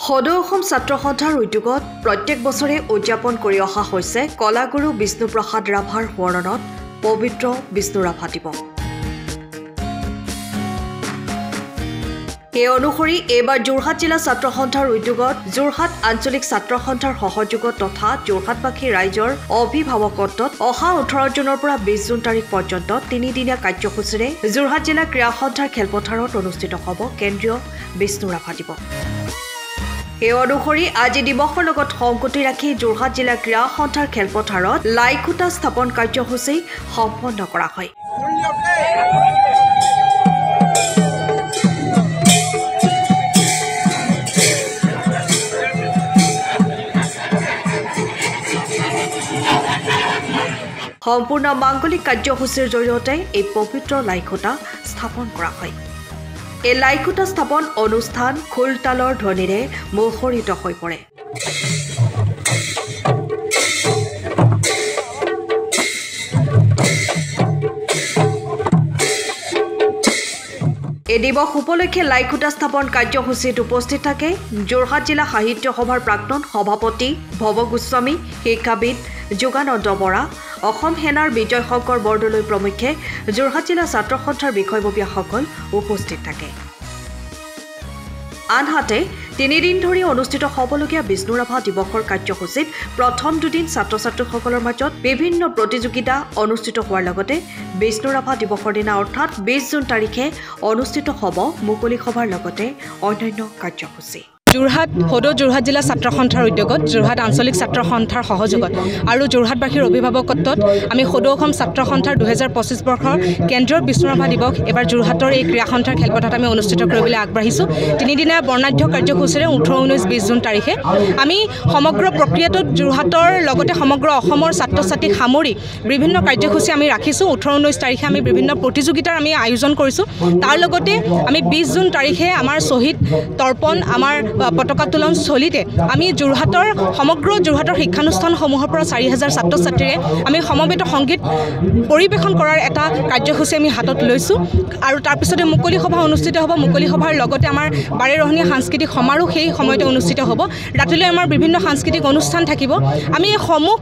সদৌ অসম ছাত্ৰ সন্থাৰ উদ্যোগত প্ৰত্যেক বছৰে উদযাপন কৰি অহা হৈছে কলাগুৰু বিষ্ণুপ্ৰসাদ ৰাভাৰ সোঁৱৰণত পবিত্ৰ বিষ্ণু ৰাভা দিৱস। এই অনুসৰি এইবাৰ যোৰহাট জিলা ছাত্ৰ সন্থাৰ উদ্যোগত যোৰহাট আঞ্চলিক ছাত্ৰ সন্থাৰ সহযোগত তথা যোৰহাটবাসী ৰাইজৰ অভিভাৱকত্বত অহা 18 জুনৰ পৰা 20 জুন তাৰিখ পৰ্যন্ত 3 দিনীয়া কাৰ্যসূচীৰে যোৰহাট জিলা ক্ৰীড়া সন্থাৰ খেলপথাৰত অনুষ্ঠিত হ'ব কেন্দ্ৰীয় বিষ্ণু ৰাভা দিৱস। এই অনুসৰি আজি দিৱসৰ লগত সংগতি ৰাখি যোৰহাট জিলা ক্ৰীড়া সন্থাৰ খেলপথাৰত লাইখুঁটা স্থাপন কাৰ্যসূচী সম্পন্ন কৰা হয়। সম্পূৰ্ণ মাংগলিক কাৰ্যসূচীৰ জৰিয়তে এই পবিত্ৰ লাইখুঁটা স্থাপন কৰা হয়। এই লাইখুঁটা স্থাপন অনুষ্ঠান খোলতালৰ ধ্বনিৰে মুখৰিত হৈ পৰে। এই দিৱস উপলক্ষে লাইখুঁটা স্থাপন কাৰ্যসূচীত উপস্থিত থাকে যোৰহাট জিলা সাহিত্য সভাৰ প্ৰাক্তন সভাপতি ভৱ গোস্বামী, শিক্ষাবিদ যোগানন্দ বৰা, অসম সেনাৰ বিজয় শংকৰ বৰদলৈ প্ৰমুখ্যে যোৰহাট জিলা ছাত্ৰ সন্থাৰ বিষয়ববীয়াসকল উপস্থিত থাকে। আনহাতে 3 দিন ধৰি অনুষ্ঠিত হ'বলগীয়া বিষ্ণু ৰাভা দিৱসৰ কাৰ্যসূচীত প্ৰথম দুদিন ছাত্ৰ ছাত্ৰীসকলৰ মাজত বিভিন্ন প্ৰতিযোগিতা অনুষ্ঠিত হোৱাৰ লগতে বিষ্ণু ৰাভা দিৱসৰ দিনা অৰ্থাৎ 20 জুন তাৰিখে অনুষ্ঠিত হ'ব মুকলি সভাৰ লগতে অন্যান্য কাৰ্যসূচী। সদৌ যোৰহাট জিলা ছাত্ৰ সন্থাৰ উদ্যোগত যোৰহাট আঞ্চলিক ছাত্ৰ সন্থাৰ সহযোগত আৰু যোৰহাটবাসীৰ অভিভাৱকত্বত আমি সদৌ অসম ছাত্ৰ সন্থাৰ 2025 বৰ্ষৰ কেন্দ্ৰীয় বিষ্ণু ৰাভা দিৱস এবাৰ যোৰহাটৰ এই ক্ৰীড়া সন্থাৰ খেলপথাৰত আমি অনুষ্ঠিত কৰিবলৈ আগবাঢ়িছোঁ। 3 দিনীয়া বৰ্ণাঢ্য কাৰ্যসূচীৰে 18, 19, 20 জুন তাৰিখে আমি সমগ্ৰ প্ৰক্ৰিয়াটোত যোৰহাটৰ লগতে সমগ্ৰ অসমৰ ছাত্ৰ ছাত্ৰীক সামৰি বিভিন্ন কাৰ্যসূচী আমি ৰাখিছোঁ। 18, 19 তাৰিখে আমি বিভিন্ন প্ৰতিযোগিতাৰ আমি আয়োজন কৰিছোঁ। তাৰ লগতে আমি 20 জুন তাৰিখে আমাৰ শ্বহীদ তৰ্পণ আমাৰ পতাকা তোলন স্থলীতে আমি সমগ্ৰ যোৰহাটৰ শিক্ষানুষ্ঠানসমূহৰ পৰা 4000 ছাত্ৰ ছাত্ৰীৰে আমি সমবেত সংগীত পৰিৱেশন কৰাৰ এটা কাৰ্যসূচী আমি হাতত লৈছোঁ। আৰু তাৰপিছতে মুকলি সভা অনুষ্ঠিত হ'ব। মুকলি সভাৰ লগতে আমাৰ বাৰেৰহণীয়া সাংস্কৃতিক সমাৰোহ সেই সময়তে অনুষ্ঠিত হ'ব। ৰাতিলৈ আমাৰ বিভিন্ন সাংস্কৃতিক অনুষ্ঠান থাকিব। আমি এই সমূহ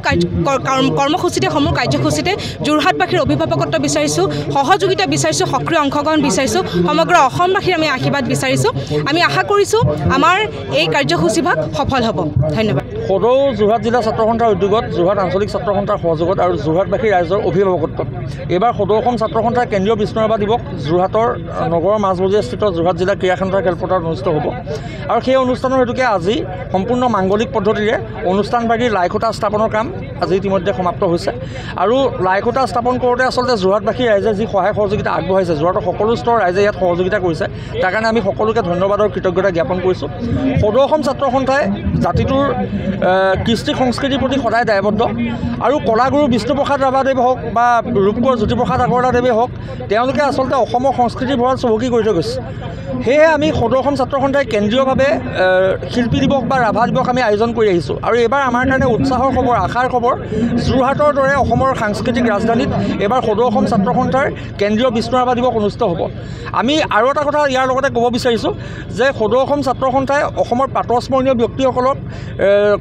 কাৰ্যসূচীতে যোৰহাটবাসীৰ অভিভাৱকত্ব বিচাৰিছোঁ, সহযোগিতা বিচাৰিছোঁ, সক্ৰিয় অংশগ্ৰহণ বিচাৰিছোঁ, সমগ্ৰ অসমবাসীৰ আমি আশীৰ্বাদ বিচাৰিছোঁ। আমি আশা কৰিছোঁ আমাৰ এই কাৰ্যসূচীভাগ সফল হ'ব। ধন্যবাদ। সদৌ যোৰহাট জিলা ছাত্ৰ সন্থাৰ উদ্যোগত যোৰহাট আঞ্চলিক ছাত্ৰ সন্থাৰ সহযোগত আৰু যোৰহাটবাসী ৰাইজৰ অভিভাৱকত্বত এইবাৰ সদৌ অসম ছাত্ৰ সন্থাৰ কেন্দ্ৰীয় বিষ্ণু ৰাভা দিৱস যোৰহাটৰ নগৰৰ মাজমজিয়াস্থিত যোৰহাট জিলা ক্ৰীড়া সন্থাৰ খেলপথাৰত অনুষ্ঠিত হ'ব। আৰু সেই অনুষ্ঠানৰ হেতুকে আজি সম্পূৰ্ণ মাংগলিক পদ্ধতিৰে অনুষ্ঠানভাগীৰ লাইখুঁটা স্থাপনৰ কাম আজি ইতিমধ্যে সমাপ্ত হৈছে। আৰু লাইখুঁটা স্থাপন কৰোঁতে আচলতে যোৰহাটবাসী ৰাইজে যি সহায় সহযোগিতা আগবঢ়াইছে, যোৰহাটৰ সকলো স্তৰৰ ৰাইজে ইয়াত সহযোগিতা কৰিছে, তাৰ কাৰণে আমি সকলোকে ধন্যবাদ আৰু কৃতজ্ঞতা জ্ঞাপন কৰিছোঁ। সদৌ অসম ছাত্ৰ সন্থাই জাতিটোৰ কৃষ্টি সংস্কৃতিৰ প্ৰতি সদায় দায়বদ্ধ। আৰু কলাগুৰু বিষ্ণুপ্ৰসাদ ৰাভাদেৱ হওক বা ৰূপকোঁৱৰ জ্যোতিপ্ৰসাদ আগৰৱালাদেৱে হওক, তেওঁলোকে আচলতে অসমৰ সংস্কৃতিৰ ভঁৰাল চহকী কৰি থৈ গৈছে। সেয়েহে আমি সদৌ অসম ছাত্ৰ সন্থাই কেন্দ্ৰীয়ভাৱে শিল্পী দিৱস বা ৰাভা দিৱস আমি আয়োজন কৰি আহিছোঁ। আৰু এইবাৰ আমাৰ কাৰণে উৎসাহৰ খবৰ, আশাৰ খবৰ, যোৰহাটৰ দৰে অসমৰ সাংস্কৃতিক ৰাজধানীত এইবাৰ সদৌ অসম ছাত্ৰ সন্থাৰ কেন্দ্ৰীয় বিষ্ণু ৰাভা দিৱস অনুষ্ঠিত হ'ব। আমি আৰু এটা কথা ইয়াৰ লগতে ক'ব বিচাৰিছোঁ যে সদৌ অসম ছাত্ৰ সন্থাই অসমৰ প্ৰাতঃস্মৰণীয় ব্যক্তিসকলক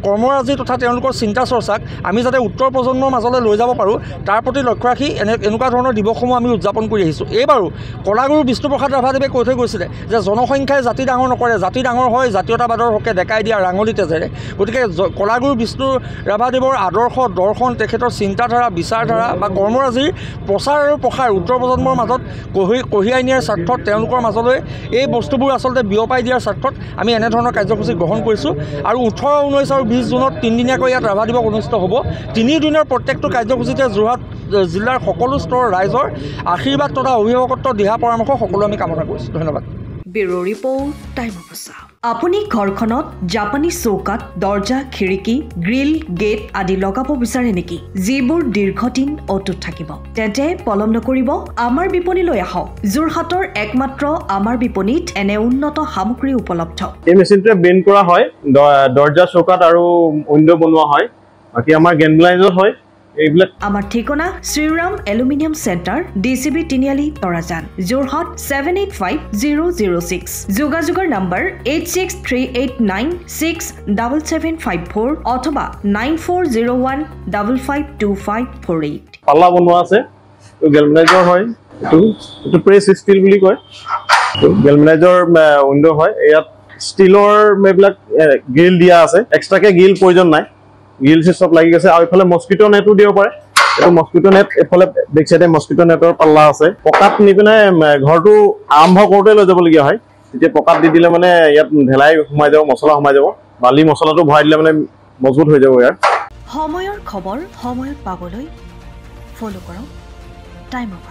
কৰ্মৰাজি তথা তেওঁলোকৰ চিন্তা চৰ্চাক আমি যাতে উত্তৰ প্ৰজন্মৰ মাজলৈ লৈ যাব পাৰোঁ, তাৰ প্ৰতি লক্ষ্য ৰাখি এনেকুৱা ধৰণৰ দিৱসসমূহ আমি উদযাপন কৰি আহিছোঁ। এইবাৰো কলাগুৰু বিষ্ণুপ্ৰসাদ ৰাভাদেৱে কৈ থৈ গৈছিলে যে জনসংখ্যাই জাতি ডাঙৰ নকৰে, জাতি ডাঙৰ হয় জাতীয়তাবাদৰ হকে ডেকাই দিয়া ৰাঙলী তেজেৰে। গতিকে কলাগুৰু বিষ্ণু ৰাভাদেৱৰ আদৰ্শ, দৰ্শন, তেখেতৰ চিন্তাধাৰা, বিচাৰধাৰা বা কৰ্মৰাজিৰ প্ৰচাৰ আৰু প্ৰসাৰ উত্তৰ প্ৰজন্মৰ মাজত কঢ়িয়াই নিয়াৰ স্বাৰ্থত, তেওঁলোকৰ মাজলৈ এই বস্তুবোৰ আচলতে বিয়পাই দিয়াৰ স্বাৰ্থত আমি এনেধৰণৰ কাৰ্যসূচী গ্ৰহণ কৰিছোঁ। আৰু 18, 19 আৰু 20 জুনত 3 দিনীয়াকৈ ইয়াত ৰাভা দিৱস অনুষ্ঠিত হ'ব। 3 দিনৰ প্ৰত্যেকটো কাৰ্যসূচীতে যোৰহাট জিলাৰ সকলো স্তৰৰ ৰাইজৰ আশীৰ্বাদ তথা অভিভাৱকত্ব, দিহা পৰামৰ্শ সকলো আমি কামনা কৰিছোঁ। ধন্যবাদ। ব্যুৰো ৰিপৰ্ট, টাইম অফ আছা। আপুনি ঘৰখনত জাপানী চৌকাত দৰ্জা, খিৰিকী, গ্ৰিল, গেট আদি লগাব বিচাৰে নেকি, যিবোৰ দীৰ্ঘদিন অটুট থাকিব? তেন্তে পলম নকৰিব, আমাৰ বিপণীলৈ আহক। যোৰহাটৰ একমাত্ৰ আমাৰ বিপণীত এনে উন্নত সামগ্ৰী উপলব্ধ। এই মেচিনটোৱে বেণ্ড কৰা হয়, দৰ্জা, চৌকাত আৰু উইণ্ডো বনোৱা হয়। বাকী আমাৰ গেনগ্লাইজত হয়। এইবিলাক আমাৰ ঠিকনা শ্ৰীৰাম এলুমিনিয়াম চেণ্টাৰ DCB তিনিআলি তৰাজান যোৰহাট 785006 যোগাযোগৰ নম্বৰ 8638967754 অথবা 9401552548 পাল্লা বনোৱা আছে গেলভেনাইজৰ হয় এইটো প্ৰেছ ষ্টীল বুলি কয় গেলভেনাইজৰ উইন্ডো হয় ইয়াত ষ্টীলৰ এইবিলাক গ্ৰিল দিয়া আছে এক্সট্ৰাকে গ্ৰিল প্ৰয়োজন নাই গ্ৰিল চব লাগি গৈছে আৰু ইফালে মস্কিটো নেটো দিব পাৰে এইটো মস্কিটো নেট এফালে বেক সাইডে মস্কিটো নেটৰ পাল্লা আছে পকাত নি পিনে ঘৰটো আৰম্ভ কৰোঁতে লৈ যাবলগীয়া হয় তেতিয়া পকাত দি দিলে মানে ইয়াত ঢেলাই সোমাই যাব মছলা সোমাই যাব বালি মছলাটো ভৰাই দিলে মানে মজবুত হৈ যাব ইয়াৰ সময়ৰ খবৰ সময়ত পাবলৈ ফলো কৰক টাইম অফ